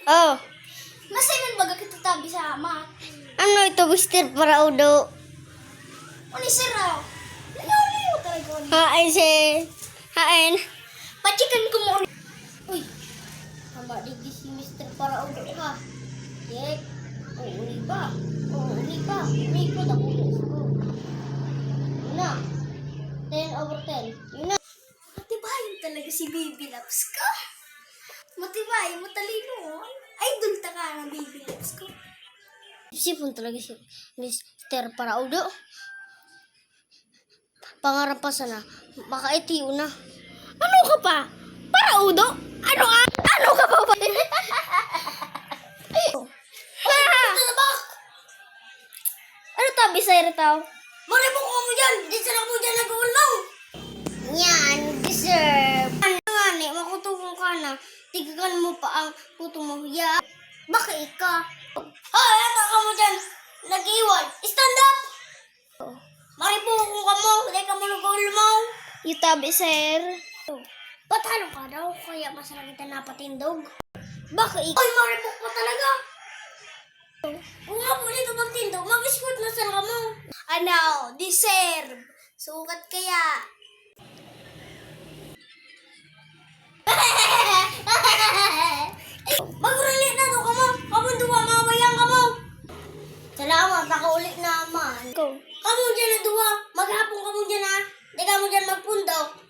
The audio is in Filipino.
Oh. Masayon baga kita tabi sa ama. Ano ito, Mr. Paraudo? Uni sira. Layo talaga. Hain si... Hain. Pachikan ko mo. Uy. Hamba digdi si Mr. Paraudo ha. Yek. Uni pa. Uni pa. Uni pa na ko. Yun na. 10/10. Yun na. Matibayin talaga si Baby Loves ko. Matibayin, matalino. Idol ta ka ng Baby Loves ko. Sipon talaga si Mr. Paraudo. Pangarap pa sana. Makaitiyo na. Ano ka pa? Paraudo? Ano ka pa ba? Ano tabi sa'yo tao? Maribok ka mo dyan! Di sana mo dyan nag-uulaw! Yan, deserve. Ano nga ni, makutulong ka na. Tigagan mo pa ang puto mo. Ya, bakit ka? Hoy! Ano ka mo dyan? Nag-iwan! Stand up! Maribok ka mo! Di ka mo nag-uulaw! Yung tabi, sir. Patalo ka daw, kaya masarap kita napatindog. Bakit Oy, maribok ka talaga! Kung nga po dito magtindog, mag-squirt na sila mo. Ano? Deserve! Sukat kaya! Mag-relate na to ka mo! Kamon duwa, mamayang ka mo! Salamat, nakaulit naman. Go. Kamu dyan na duwa! Maghapon ka mo dyan ha! Di ka mo dyan magpundo!